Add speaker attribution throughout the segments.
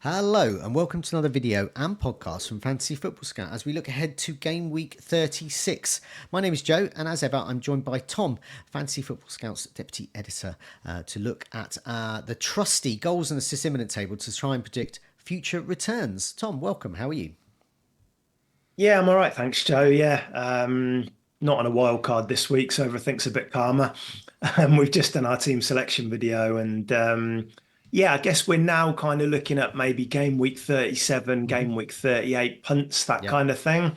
Speaker 1: Hello and welcome to another video and podcast from Fantasy Football Scout as we look ahead to game week 36. My name is Joe and as ever I'm joined by Tom, Fantasy Football Scout's deputy editor, to look at the trusty goals and assists imminent table to try and predict future returns. Tom, welcome. How are you?
Speaker 2: Yeah, I'm all right, thanks, Joe. Not on a wild card this week, so everything's a bit calmer. We've just done our team selection video, and yeah, I guess we're now kind of looking at maybe game week 37,
Speaker 1: Mm-hmm.
Speaker 2: game week 38 punts, that
Speaker 1: Yep.
Speaker 2: kind of thing.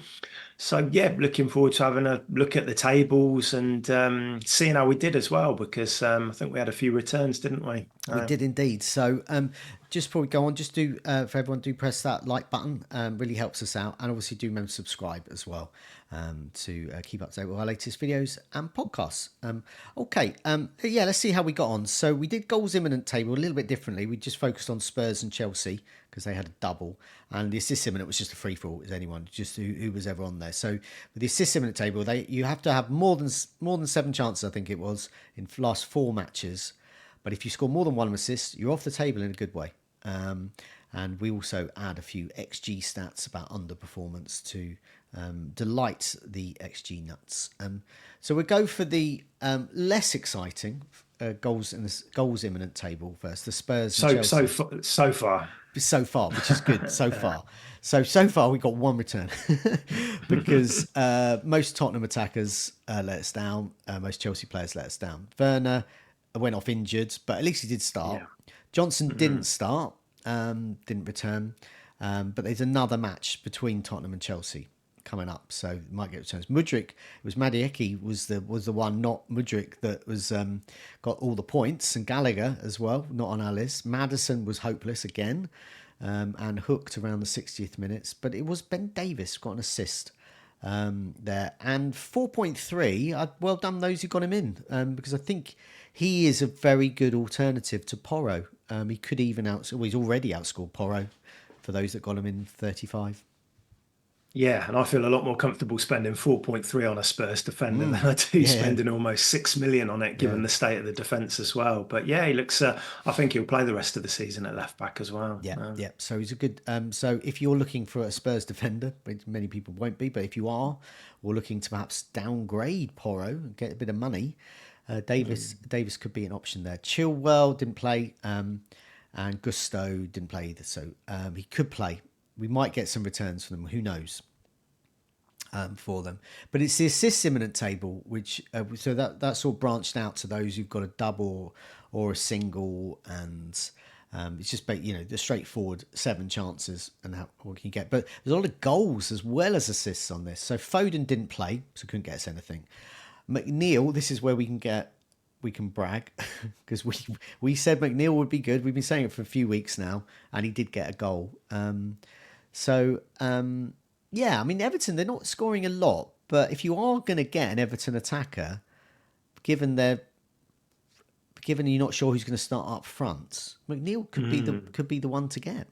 Speaker 2: So yeah, looking forward to having a look at the tables and seeing how we did as well, because I think we had a few returns, didn't we?
Speaker 1: We did indeed. So just before we go on, just do for everyone, do press that like button. Really helps us out, and obviously do remember to subscribe as well to keep up to date with our latest videos and podcasts. Yeah, let's see how we got on. So we did goals imminent table a little bit differently. We just focused on Spurs and Chelsea because they had a double, and the assist imminent was just a free for all. Is anyone just who was ever on there? So with the assist imminent table, you have to have more than 7 chances. I think it was in last 4 matches. But if you score more than 1 assist, you're off the table in a good way. And we also add a few XG stats about underperformance to delight the XG nuts. So we'll go for the less exciting goals in the goals imminent table first. The Spurs and
Speaker 2: So so
Speaker 1: Chelsea.
Speaker 2: fa- so far.
Speaker 1: So far, which is good so far. So far we got 1 return because most Tottenham attackers let us down. Most Chelsea players let us down. Werner went off injured, but at least he did start.
Speaker 2: Yeah.
Speaker 1: Johnson didn't
Speaker 2: Mhm.
Speaker 1: start, didn't return. But there's another match between Tottenham and Chelsea coming up, so it might get returns. Mudryk, it was Madieki was the one, not Mudryk, that was got all the points, and Gallagher as well, not on our list. Maddison was hopeless again, and hooked around the 60th minutes, but it was Ben Davis got an assist there, and 4.3. Well done those who got him in, because I think he is a very good alternative to Porro. He could even he's already outscored Porro for those that got him in 35.
Speaker 2: Yeah, and I feel a lot more comfortable spending 4.3 on a Spurs defender than I do
Speaker 1: Yeah,
Speaker 2: spending almost 6 million on it,
Speaker 1: yeah,
Speaker 2: given the state of the defense as well. But yeah, he looks. I think he'll play the rest of the season at left back as well.
Speaker 1: yeah, yeah. So he's a good. So if you're looking for a Spurs defender, which many people won't be, but if you are, or looking to perhaps downgrade Porro and get a bit of money, Davis could be an option there. Chilwell didn't play, and Gusto didn't play either, so he could play. We might get some returns from them. Who knows? For them, but it's the assist imminent table, which so that's all branched out to those who've got a double or a single, and it's just the straightforward 7 chances and what can you get. But there's a lot of goals as well as assists on this. So Foden didn't play, so couldn't get us anything. McNeil, this is where we can brag because we said McNeil would be good. We've been saying it for a few weeks now, and he did get a goal. So yeah, I mean, Everton, they're not scoring a lot, but if you are going to get an Everton attacker, given you're not sure who's going to start up front, McNeil could be the one to get.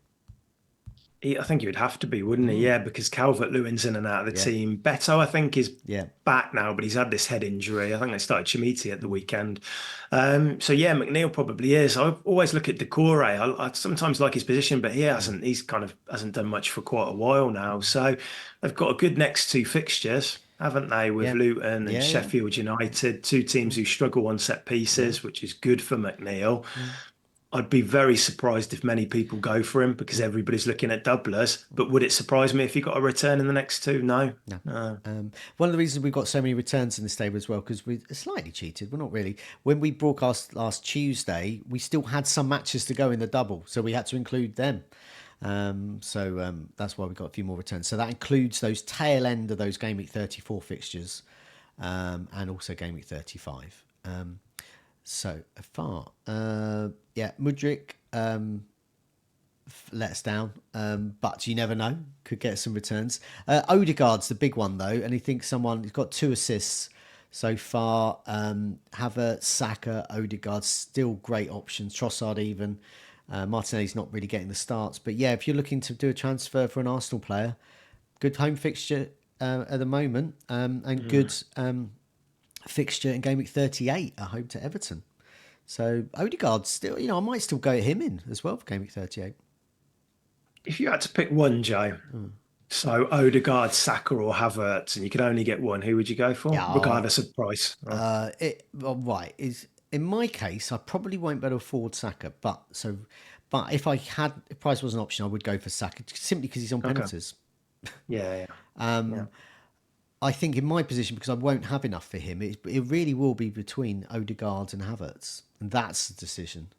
Speaker 2: I think he would have to be, wouldn't he? Yeah, because Calvert-Lewin's in and out of the
Speaker 1: Yeah,
Speaker 2: team. Beto, I think, is
Speaker 1: yeah,
Speaker 2: back now, but he's had this head injury. I think they started Chimiti at the weekend. So yeah, McNeil probably is. I always look at Decore. I sometimes like his position, but he hasn't. He's kind of hasn't done much for quite a while now. So they've got a good next 2 fixtures, haven't they? With
Speaker 1: yeah,
Speaker 2: Luton and
Speaker 1: yeah, yeah,
Speaker 2: Sheffield United, 2 teams who struggle on set
Speaker 1: yeah.
Speaker 2: pieces, which is good for McNeil. I'd be very surprised if many people go for him because everybody's looking at doublers. But would it surprise me if he got a return in the next 2? No.
Speaker 1: No.
Speaker 2: No.
Speaker 1: One of the reasons we've got so many returns in this table as well, because we're slightly cheated. We're not really. When we broadcast last Tuesday, we still had some matches to go in the double, so we had to include them. That's why we got a few more returns. So that includes those tail end of those game week 34 fixtures, and also game week 35. So far, yeah, Mudryk let us down, but you never know. Could get some returns. Odegaard's the big one though, and he thinks he's got 2 assists so far. Havertz, Saka, Odegaard, still great options. Trossard even. Martinelli's not really getting the starts, but yeah, if you're looking to do a transfer for an Arsenal player, good home fixture at the moment, and good fixture in game week 38 at home to Everton. So Odegaard still, I might still go him in as well for game week 38.
Speaker 2: if you had to pick one, Joe, so Odegaard, Saka, or Havertz, and you could only get one, who would you go for,
Speaker 1: Yeah,
Speaker 2: regardless of price?
Speaker 1: right is in my case, I probably won't be able to afford Saka, but if price was an option, I would go for Saka simply because he's on
Speaker 2: Okay.
Speaker 1: penalties.
Speaker 2: Yeah, yeah, yeah.
Speaker 1: I think in my position, because I won't have enough for him, it really will be between Odegaard and Havertz, and that's the decision.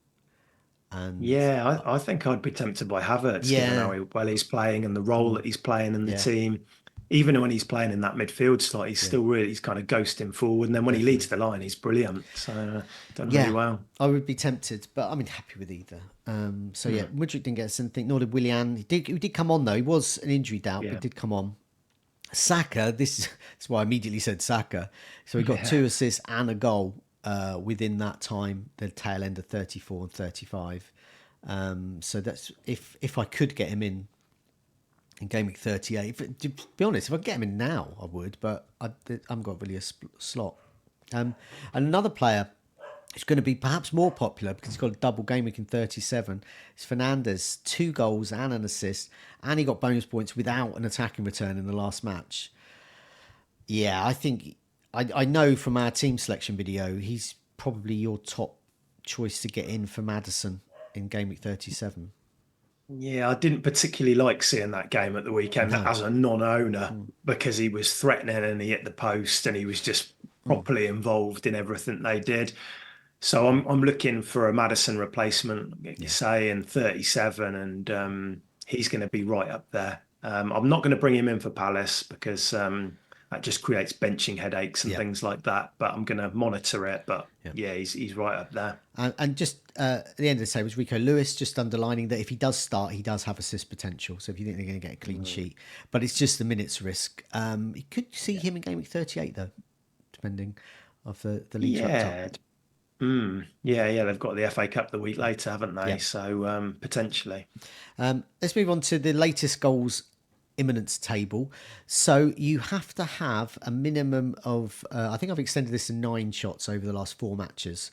Speaker 1: And
Speaker 2: Yeah, I think I'd be tempted by Havertz given
Speaker 1: yeah,
Speaker 2: how well he's playing and the role that he's playing in the
Speaker 1: yeah,
Speaker 2: team. Even when he's playing in that midfield slot, he's
Speaker 1: yeah,
Speaker 2: still really he's kind of ghosting forward. And then when he leads
Speaker 1: definitely.
Speaker 2: the line, he's brilliant. So done really
Speaker 1: Yeah,
Speaker 2: well.
Speaker 1: I would be tempted, but I'm happy with either. So yeah, Mudryk didn't get us anything, nor did Willian. He did come on though. He was an injury doubt, but
Speaker 2: Yeah.
Speaker 1: did come on. Saka, that's why I immediately said Saka. So he got
Speaker 2: Yeah.
Speaker 1: 2 assists and a goal within that time, the tail end of 34 and 35. So that's if I could get him in game week 38. To be honest, if I could get him in now, I would, but I haven't got really a slot. And another player who's going to be perhaps more popular because he's got a double game week in 37 is Fernandez, 2 goals and an assist, and he got bonus points without an attacking return in the last match. Yeah, I think I know from our team selection video, he's probably your top choice to get in for Madison in game week 37.
Speaker 2: Yeah, I didn't particularly like seeing that game at the weekend
Speaker 1: No.
Speaker 2: as a non-owner because he was threatening and he hit the post and he was just properly involved in everything they did. So I'm looking for a Madison replacement, like you
Speaker 1: Yeah.
Speaker 2: say, in 37, and he's going to be right up there. I'm not going to bring him in for Palace because that just creates benching headaches and
Speaker 1: Yeah.
Speaker 2: things like that. But I'm going to monitor it. But
Speaker 1: Yeah.
Speaker 2: yeah, he's right up there.
Speaker 1: And just at the end of the day was Rico Lewis just underlining that if he does start, he does have assist potential. So if you think they're going to get a clean sheet, but it's just the minutes risk. You could see him in game week 38 though, depending of the leagues wrapped up.
Speaker 2: Yeah. Yeah. They've got the FA Cup the week later, haven't they?
Speaker 1: Yeah.
Speaker 2: So potentially.
Speaker 1: Let's move on to the latest goals imminence table. So you have to have a minimum of, I think I've extended this to 9 shots over the last 4 matches,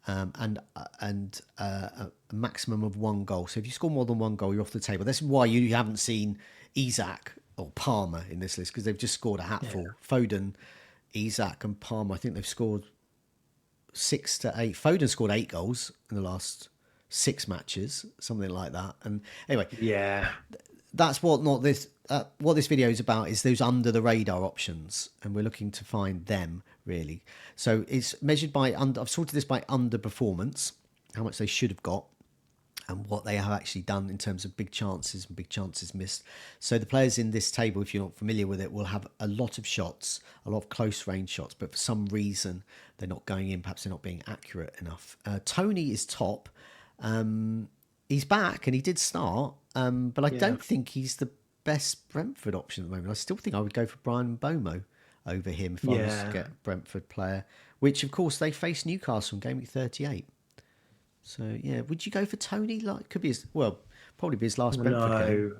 Speaker 1: and a maximum of 1 goal. So if you score more than 1 goal, you're off the table. That's why you haven't seen Isaac or Palmer in this list because they've just scored a hatful.
Speaker 2: Yeah.
Speaker 1: Foden, Isaac, and Palmer. I think they've scored 6 to 8. Foden scored 8 goals in the last 6 matches, something like that. And anyway,
Speaker 2: Yeah.
Speaker 1: that's what this video is about is those under the radar options, and we're looking to find them really. So it's measured by I've sorted this by underperformance, how much they should have got, and what they have actually done in terms of big chances and big chances missed. So the players in this table, if you're not familiar with it, will have a lot of shots, a lot of close range shots, but for some reason they're not going in. Perhaps they're not being accurate enough. Tony is top. He's back and he did start, but I
Speaker 2: Yeah.
Speaker 1: don't think he's the best Brentford option at the moment. I still think I would go for Brian Bomo over him if I was to
Speaker 2: Yeah.
Speaker 1: get a Brentford player, which of course they face Newcastle in game week 38. So yeah, would you go for Tony? Like, could be probably be his last Brentford game.
Speaker 2: No.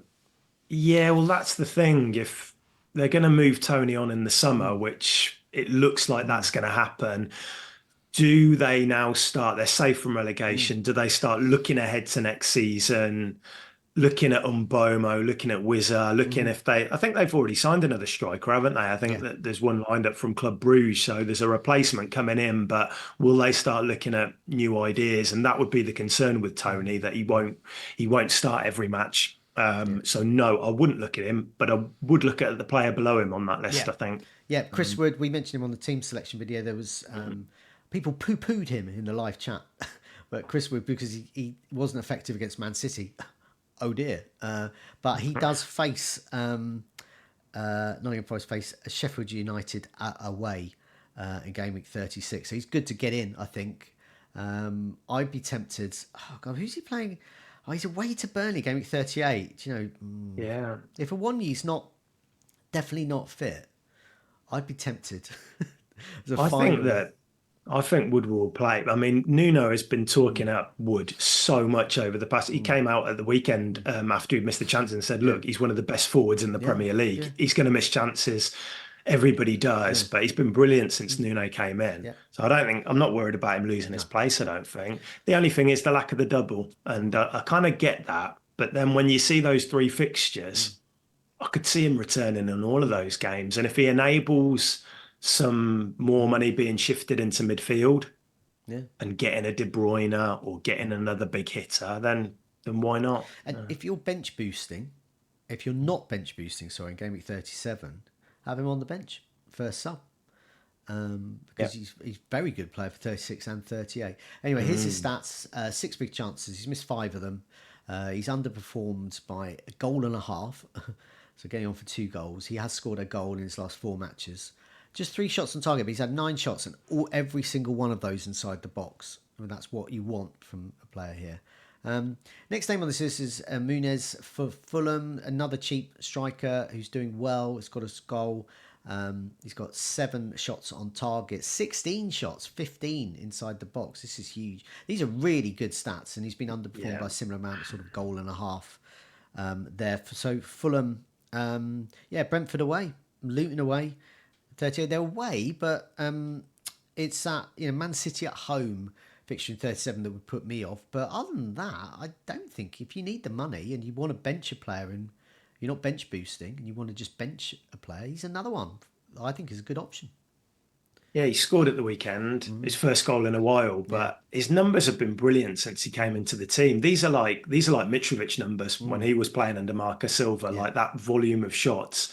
Speaker 2: Yeah, well, that's the thing. If they're going to move Tony on in the summer, which it looks like that's going to happen, do they now start? They're safe from relegation. Do they start looking ahead to next season, looking at Umbomo, looking at Wizza, looking if they? I think they've already signed another striker, haven't they? I think
Speaker 1: Yeah,
Speaker 2: that there's one lined up from Club Bruges, so there's a replacement coming in. But will they start looking at new ideas? And that would be the concern with Tony that he won't start every match.
Speaker 1: yeah,
Speaker 2: So no, I wouldn't look at him, but I would look at the player below him on that list,
Speaker 1: yeah,
Speaker 2: I think.
Speaker 1: yeah. Chris Wood, we mentioned him on the team selection video. There was people poo-pooed him in the live chat, but Chris Wood because he wasn't effective against Man City. Oh dear! But he does face Nottingham Forest face Sheffield United away in game week 36. So he's good to get in, I think. I'd be tempted. Oh God, who's he playing? Oh, he's away to Burnley game week 38. Do you know,
Speaker 2: Yeah.
Speaker 1: if a Wanyi's definitely not fit, I'd be tempted. As a
Speaker 2: I think
Speaker 1: final,
Speaker 2: that I think Wood will play. I mean, Nuno has been talking up Wood so much over the past. He came out at the weekend after he'd missed the chance and said,
Speaker 1: yeah,
Speaker 2: "Look, he's one of the best forwards in the
Speaker 1: yeah,
Speaker 2: Premier
Speaker 1: yeah,
Speaker 2: League. He's going to miss chances. Everybody does,
Speaker 1: yeah,
Speaker 2: but he's been brilliant since Nuno came in.
Speaker 1: yeah.
Speaker 2: So I'm not worried about him losing his place. I don't think. The only thing is the lack of the double, and I kind of get that. But then when you see those three fixtures, I could see him returning in all of those games. And if he enables some more money being shifted into midfield
Speaker 1: Yeah.
Speaker 2: and getting a De Bruyne or getting another big hitter, then why not?
Speaker 1: And if you're bench boosting, if you're not bench boosting, sorry, in game week 37, have him on the bench first sub. Because
Speaker 2: Yeah.
Speaker 1: he's very good player for 36 and 38. Anyway, here's his stats. 6 big chances. He's missed 5 of them. He's underperformed by a goal and a half. So getting on for 2 goals. He has scored a goal in his last 4 matches. Just 3 shots on target, but he's had 9 shots and every single one of those inside the box. I mean, that's what you want from a player here. Next name on this list is Muniz for Fulham, another cheap striker who's doing well. He's got a goal. He's got 7 shots on target, 16 shots, 15 inside the box. This is huge. These are really good stats, and he's been underperformed by a similar amount, sort of goal and a half there. So Fulham, Brentford away, Luton away, 38. They're away, but it's at Man City at home. Fixture in 37 that would put me off. But other than that, I don't think if you need the money and you want to bench a player and you're not bench boosting and you want to just bench a player, he's another one I think is a good option.
Speaker 2: Yeah, he scored at the weekend, his first goal in a while, but his numbers have been brilliant since he came into the team. These are like Mitrovic numbers when he was playing under Marcus Silva, like that volume of shots.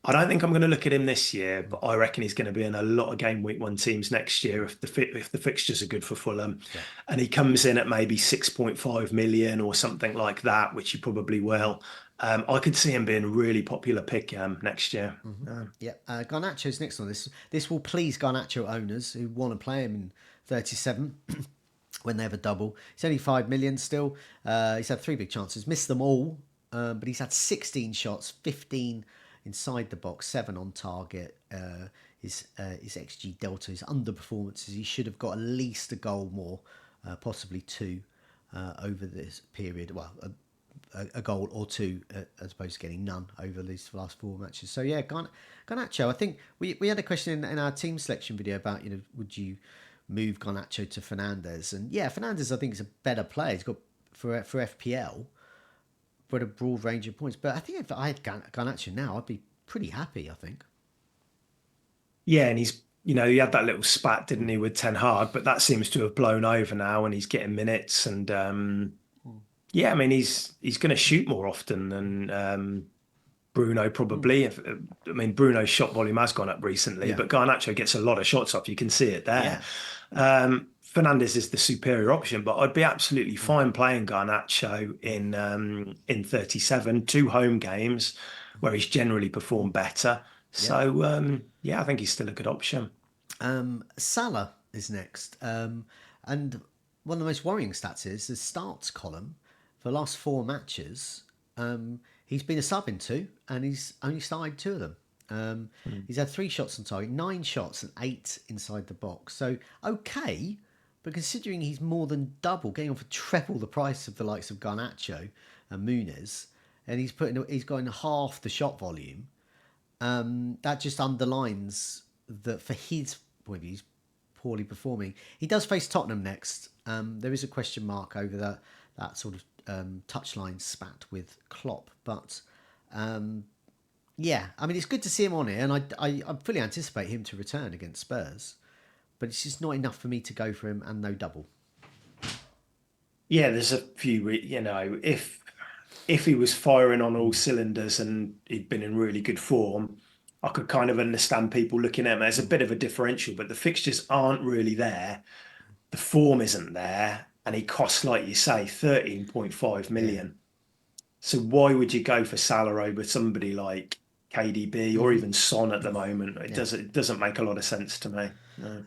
Speaker 2: I don't think I'm going to look at him this year, but I reckon he's going to be in a lot of game week 1 teams next year if the fixtures are good for Fulham, and he comes in at maybe 6.5 million or something like that, which he probably will. I could see him being a really popular pick next year.
Speaker 1: Garnacho's next on this. This will please Garnacho owners who want to play him in 37 when they have a double. He's only 5 million still. He's had 3 big chances, missed them all, but he's had 16 shots, 15 inside the box, 7 on target. His XG delta, his underperformances, he should have got at least a goal more, possibly 2 over this period. Well, a goal or 2 as opposed to getting none over these last 4 matches. So yeah, Garnacho. I think we had a question in our team selection video about would you move Garnacho to Fernandes? And yeah, Fernandes I think is a better player. He's got for FPL, but a broad range of points. But I think if I had Garnacho now, I'd be pretty happy. I think.
Speaker 2: Yeah, and he had that little spat, didn't he, with Ten Hag, but that seems to have blown over now, and he's getting minutes. And yeah, I mean, he's going to shoot more often than Bruno probably. I mean, Bruno's shot volume has gone up recently, but Garnacho gets a lot of shots off. You can see it there. Fernandes is the superior option, but I'd be absolutely fine playing Garnacho in 37, 2 home games where he's generally performed better. So I think he's still a good option.
Speaker 1: Salah is next, and one of the most worrying stats is the starts column for the last 4 matches. He's been a sub in 2, and he's only started 2 of them. He's had 3 shots on target, 9 shots, and 8 inside the box. So okay, but considering he's more than double, getting on for treble the price of the likes of Garnacho and Muniz, and he's got in half the shot volume. That just underlines that for his point of view, he's poorly performing. He does face Tottenham next. There is a question mark over that sort of touchline spat with Klopp, but I mean it's good to see him on here, and I fully anticipate him to return against Spurs, but it's just not enough for me to go for him, and no double.
Speaker 2: Yeah, there's a few, if he was firing on all cylinders and he'd been in really good form, I could kind of understand people looking at him as a bit of a differential, but the fixtures aren't really there. The form isn't there, and he costs, like you say, 13.5 million. So why would you go for Salah over somebody like KDB or even Son at the moment? It doesn't make a lot of sense to me. No.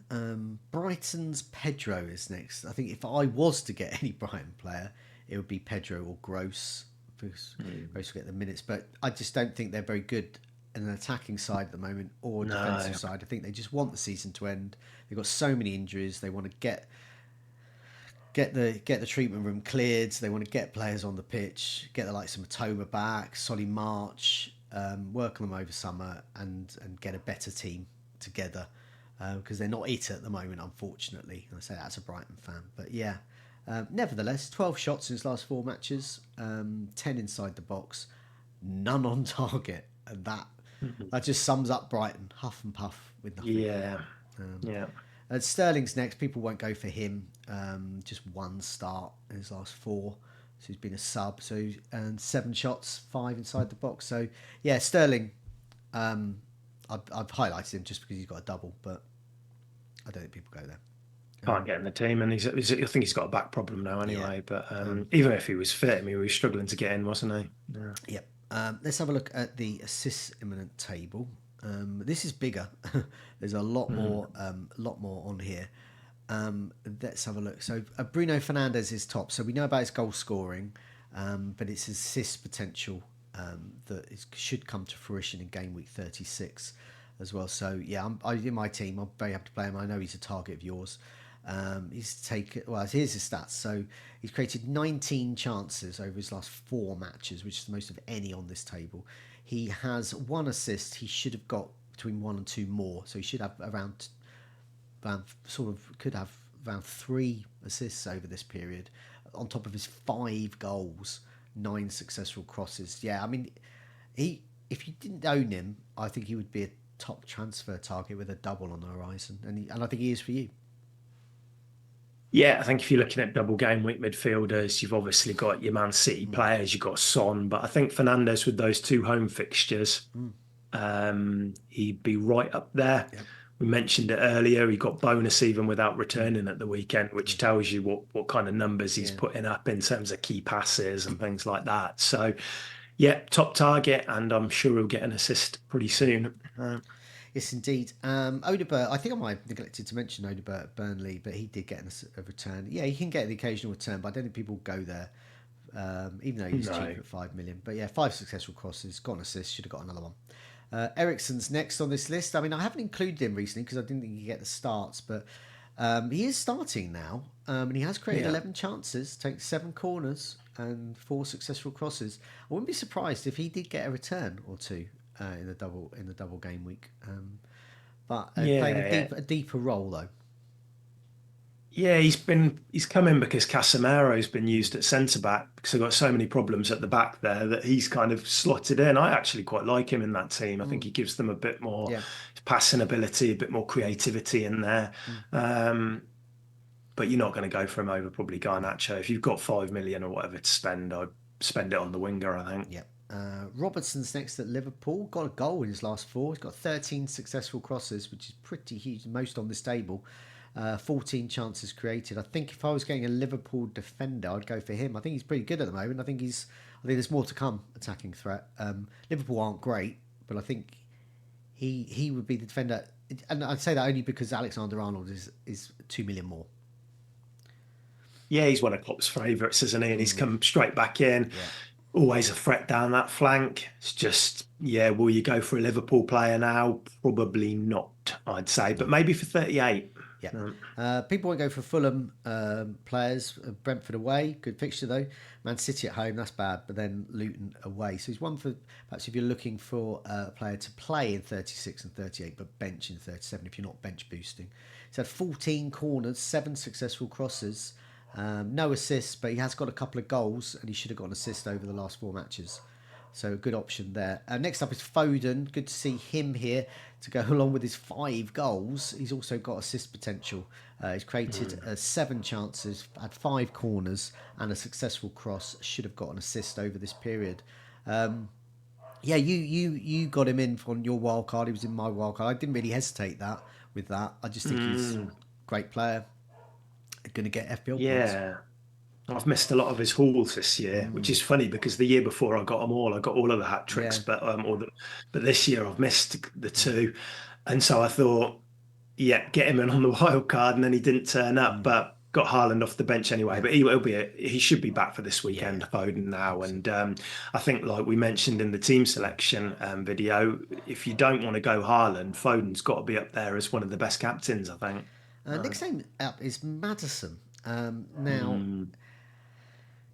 Speaker 1: Brighton's Pedro is next. I think if I was to get any Brighton player, it would be Pedro or Gross, because Gross will get the minutes. But I just don't think they're very good in an attacking side at the moment or a defensive side. I think they just want the season to end. They've got so many injuries. They want to get the treatment room cleared. So they want to get players on the pitch, get the likes of Matoma back, Solly March, work on them over summer, and get a better team together, because they're not it at the moment, unfortunately. And I say that as a Brighton fan, but yeah. Nevertheless, 12 shots in his last 4 matches, 10 inside the box, none on target, and that just sums up Brighton, huff and puff with nothing.
Speaker 2: Yeah. Yeah.
Speaker 1: Sterling's next. People won't go for him. Just one start in his last 4. So he's been a sub. So and 7 shots, 5 inside the box. So yeah, Sterling. I've highlighted him just because he's got a double, but I don't think people go there.
Speaker 2: Can't get in the team, and I think he's got a back problem now anyway.
Speaker 1: Yeah.
Speaker 2: But even if he was fit, I mean, he was struggling to get in, wasn't he? Yeah.
Speaker 1: Yep. Let's have a look at the assists imminent table. This is bigger. There's a lot more on here. Let's have a look. So Bruno Fernandes is top. So we know about his goal scoring, but it's his assist potential should come to fruition in game week 36 as well. So yeah, in my team, I'm very happy to play him. I know he's a target of yours. Here's his stats. So he's created 19 chances over his last 4 matches, which is the most of any on this table. He has 1 assist. He should have got between 1 and 2 more. So he should have around 3 assists over this period, on top of his 5 goals, 9 successful crosses. Yeah, I mean, if you didn't own him, I think he would be a top transfer target with a double on the horizon, and I think he is for you.
Speaker 2: Yeah, I think if you're looking at double game week midfielders, you've obviously got your Man City players, you've got Son, but I think Fernandes with those 2 home fixtures, he'd be right up there.
Speaker 1: Yep.
Speaker 2: We mentioned it earlier. He got bonus even without returning at the weekend, which tells you what kind of numbers he's putting up in terms of key passes and things like that. So, yeah, top target, and I'm sure he'll get an assist pretty soon.
Speaker 1: Yes, indeed. Odebert, I think I might have neglected to mention Odebert at Burnley, but he did get a return. Yeah, he can get the occasional return, but I don't think people go there, even though he's cheap at 5 million. But yeah, 5 successful crosses, got an assist, should have got another one. Eriksen's next on this list. I mean, I haven't included him recently because I didn't think he'd get the starts, but he is starting now, and he has created 11 chances, takes 7 corners and 4 successful crosses. I wouldn't be surprised if he did get a return or 2 in the double game week, but playing a deeper role though.
Speaker 2: Yeah, he's come in because Casemiro's been used at centre back because they've got so many problems at the back there that he's kind of slotted in. I actually quite like him in that team. I think he gives them a bit more passing ability, a bit more creativity in there. But you're not going to go for him over probably Garnacho. If you've got 5 million or whatever to spend, I'd spend it on the winger, I think.
Speaker 1: Yeah. Robertson's next at Liverpool, got a goal in his last 4. He's got 13 successful crosses, which is pretty huge, most on this table. 14 chances created. I think if I was getting a Liverpool defender, I'd go for him. I think he's pretty good at the moment. I think there's more to come, attacking threat. Liverpool aren't great, but I think he would be the defender. And I'd say that only because Alexander-Arnold is 2 million more.
Speaker 2: Yeah, he's one of Klopp's favourites, isn't he? And he's come straight back in.
Speaker 1: Yeah.
Speaker 2: Always a threat down that flank. It's just, will you go for a Liverpool player now? Probably not, I'd say, but maybe for 38.
Speaker 1: Yeah. People won't go for Fulham players. Brentford away, good fixture though. Man City at home, that's bad, but then Luton away. So he's one for, perhaps if you're looking for a player to play in 36 and 38, but bench in 37 if you're not bench boosting. He's had 14 corners, 7 successful crosses. No assists, but he has got a couple of goals, and he should have got an assist over the last 4 matches. So a good option there. Next up is Foden. Good to see him here to go along with his 5 goals. He's also got assist potential. He's created 7 chances, had 5 corners, and a successful cross. Should have got an assist over this period. You got him in on your wild card. He was in my wild card. I didn't really hesitate with that. I just think he's a great player. Going to get FPL points.
Speaker 2: Yeah, I've missed a lot of his hauls this year, which is funny because the year before I got them all. I got all of the hat tricks, but this year I've missed the 2, and so I thought, get him in on the wild card, and then he didn't turn up, but got Haaland off the bench anyway. But he should be back for this weekend, Foden now, and I think like we mentioned in the team selection video, if you don't want to go Haaland, Foden's got to be up there as one of the best captains, I think.
Speaker 1: Next name up is Maddison. Now,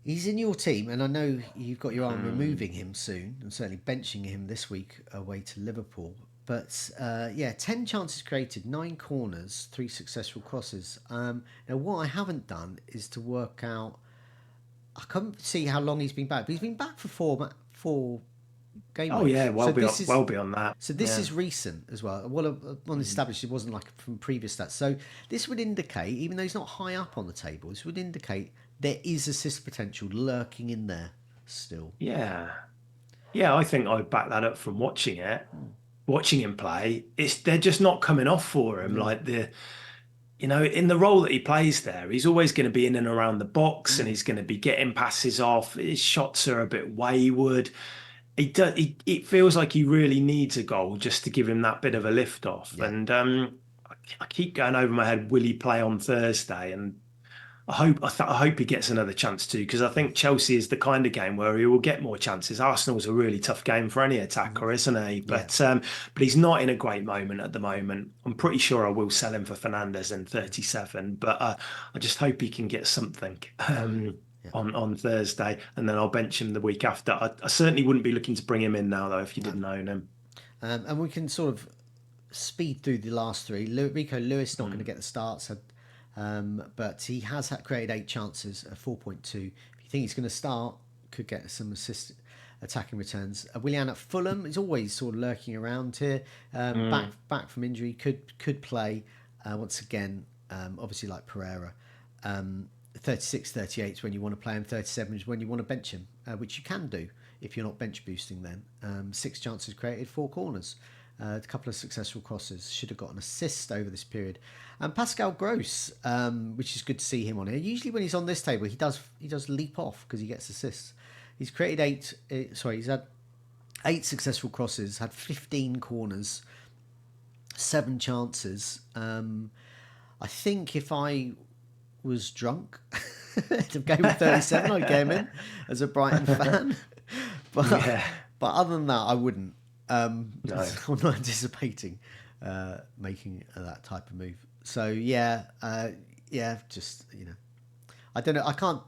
Speaker 1: he's in your team, and I know you've got your eye on removing him soon, and certainly benching him this week away to Liverpool. But yeah, 10 chances created, 9 corners, 3 successful crosses. Now, what I haven't done is to work out. I can't see how long he's been back, but he's been back for four game
Speaker 2: Oh yeah,
Speaker 1: weeks. So this is
Speaker 2: well beyond that.
Speaker 1: so this
Speaker 2: Yeah.
Speaker 1: is recent as well. Well, on established, it wasn't like from previous stats. So this would indicate, even though he's not high up on the table, this would indicate there is assist potential lurking in there still.
Speaker 2: Yeah. Yeah, I think I'd back that up from watching it, watching him play. They're just not coming off for him.
Speaker 1: No.
Speaker 2: Like in the role that he plays there, he's always going to be in and around the box and he's going to be getting passes off. His shots are a bit wayward. It feels like he really needs a goal just to give him that bit of a lift off.
Speaker 1: Yeah.
Speaker 2: And I keep going over my head, will he play on Thursday? And I hope he gets another chance too, because I think Chelsea is the kind of game where he will get more chances. Arsenal's a really tough game for any attacker, isn't he?
Speaker 1: Yeah.
Speaker 2: But he's not in a great moment at the moment. I'm pretty sure I will sell him for Fernandes in 37, but I just hope he can get something
Speaker 1: Yeah.
Speaker 2: on Thursday, and then I'll bench him the week after. I certainly wouldn't be looking to bring him in now though if you didn't own him.
Speaker 1: And we can sort of speed through the last three. Rico Lewis not going to get the starts, but he has created 8 chances, 4.2. If you think he's going to start, could get some assist attacking returns. Willian at Fulham is always sort of lurking around here. Back from injury, could play once again. Obviously, like Pereira. 36, 38 is when you want to play him. 37 is when you want to bench him, which you can do if you're not bench boosting then. 6 chances created, 4 corners. A couple of successful crosses. Should have got an assist over this period. And Pascal Gross, which is good to see him on here. Usually when he's on this table, he does leap off because he gets assists. He's created he's had 8 successful crosses, had 15 corners, 7 chances. I think if I was drunk of game of 37, I'd get him in as a Brighton fan. But other than that, I wouldn't. I'm not anticipating making that type of move. So just I don't know. I can't.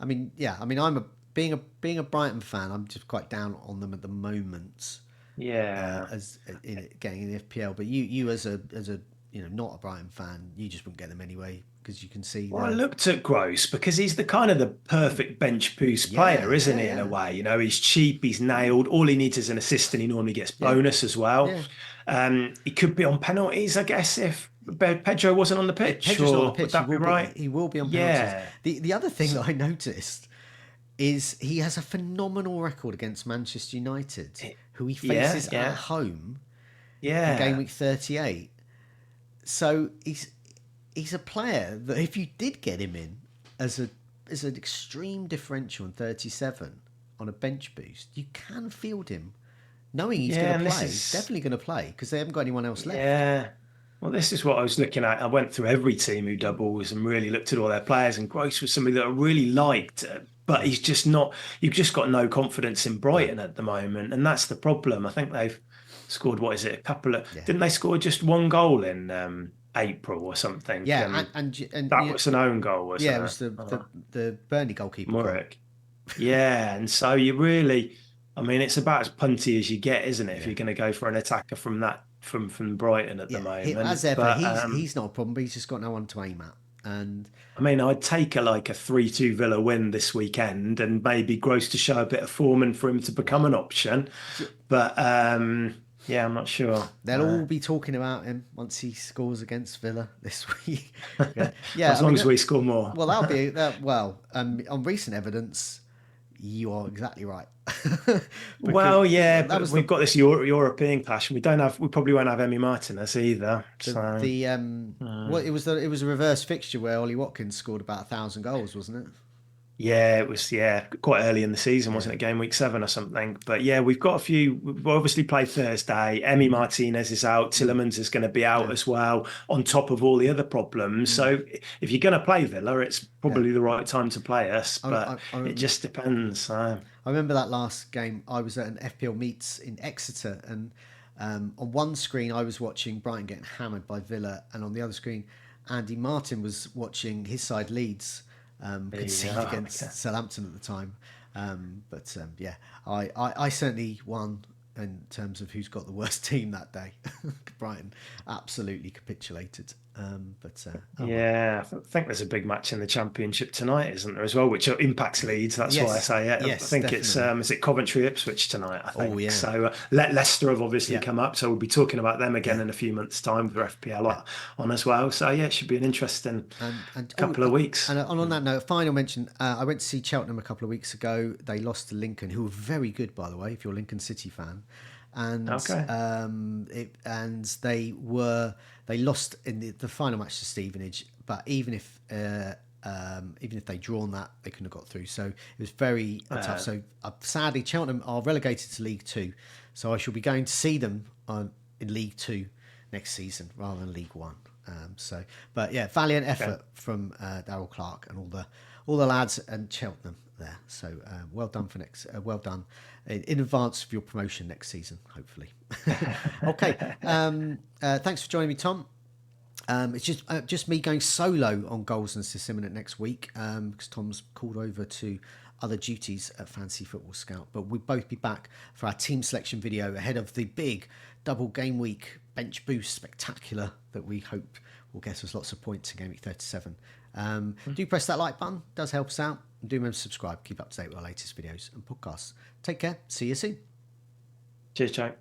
Speaker 1: I mean, I'm being a Brighton fan. I'm just quite down on them at the moment.
Speaker 2: Yeah.
Speaker 1: As getting in the FPL, but you as a not a Brighton fan, you just wouldn't get them anyway because you can see.
Speaker 2: Well, I looked at Gross because he's the kind of the perfect bench boost player, isn't he? In a way, he's cheap, he's nailed. All he needs is an assist, and he normally gets bonus as well.
Speaker 1: Yeah.
Speaker 2: He could be on penalties, I guess, if Pedro wasn't on the pitch.
Speaker 1: Pedro's not on the pitch.
Speaker 2: Would that be right?
Speaker 1: He will be on penalties. The other thing that I noticed is he has a phenomenal record against Manchester United, who he faces at home in game week 38. So he's a player that if you did get him in as an extreme differential in 37 on a bench boost, you can field him knowing he's going to play. He's definitely going to play because they haven't got anyone else left.
Speaker 2: Yeah. Well, this is what I was looking at. I went through every team who doubles and really looked at all their players, and Gross was somebody that I really liked, but he's just not. You've just got no confidence in Brighton at the moment, and that's the problem. I think they've scored, what is it, a couple of... Didn't they score just 1 goal in April or something?
Speaker 1: Yeah, and
Speaker 2: that was an own goal, wasn't it?
Speaker 1: Yeah, it was the Burnley goalkeeper.
Speaker 2: Murray. Yeah, and so you really... I mean, it's about as punty as you get, isn't it? If you're going to go for an attacker from Brighton at the moment.
Speaker 1: As ever, he's not a problem, but he's just got no one to aim at. And
Speaker 2: I mean, I'd take a 3-2 Villa win this weekend and maybe Gross to show a bit of form and for him to become an option. But yeah, I'm not sure.
Speaker 1: They'll all be talking about him once he scores against Villa this week.
Speaker 2: As long as we score more.
Speaker 1: Well, that'll be that. Well, on recent evidence, you are exactly right.
Speaker 2: Well, yeah, but we've got this European clash, and we probably won't have Emi Martinez either.
Speaker 1: It was a reverse fixture where Ollie Watkins scored about 1,000 goals, wasn't it?
Speaker 2: Yeah, it was quite early in the season, wasn't it? Game week 7 or something. But yeah, we've got a few. We've obviously played Thursday. Emi Martinez is out. Tillemans is going to be out as well, on top of all the other problems. So if you're going to play Villa, it's probably the right time to play us. But it just depends.
Speaker 1: I remember that last game. I was at an FPL meets in Exeter, and on one screen I was watching Brighton getting hammered by Villa, and on the other screen, Andy Martin was watching his side Leeds concede against Southampton at the time. I certainly won in terms of who's got the worst team that day. Brighton absolutely capitulated. Oh well.
Speaker 2: Yeah, I think there's a big match in the Championship tonight, isn't there, as well, which impacts Leeds. That's why I
Speaker 1: Yes,
Speaker 2: say it. I
Speaker 1: yes,
Speaker 2: think it's
Speaker 1: definitely.
Speaker 2: is it Coventry Ipswich tonight, I
Speaker 1: Oh
Speaker 2: think.
Speaker 1: yeah,
Speaker 2: So Leicester have obviously
Speaker 1: yeah,
Speaker 2: come up, so we'll be talking about them again
Speaker 1: yeah,
Speaker 2: in a few months' time with their FPL
Speaker 1: yeah.
Speaker 2: on as well. So yeah, it should be an interesting
Speaker 1: And oh,
Speaker 2: couple of weeks.
Speaker 1: and on that note, final mention. I went to see Cheltenham a couple of weeks ago. They lost to Lincoln, who were very good, by the way. If you're a Lincoln City fan, and
Speaker 2: Okay.
Speaker 1: they lost in the final match to Stevenage. But even if they'd drawn that, they couldn't have got through. So it was very tough. So sadly, Cheltenham are relegated to League Two. So I shall be going to see them in League Two next season rather than League One. But yeah, valiant effort from Darryl Clark and all the lads and Cheltenham there. So well done for next. Well done in advance of your promotion next season, hopefully. Okay. Thanks for joining me, Tom. It's just me going solo on goals and assists imminent next week because Tom's called over to other duties at Fantasy Football Scout. But we'll both be back for our team selection video ahead of the big double game week bench boost spectacular that we hope will get us lots of points in game week 37. Do press that like button, does help us out. And do remember to subscribe, keep up to date with our latest videos and podcasts. Take care, see you soon.
Speaker 2: Cheers, Jake.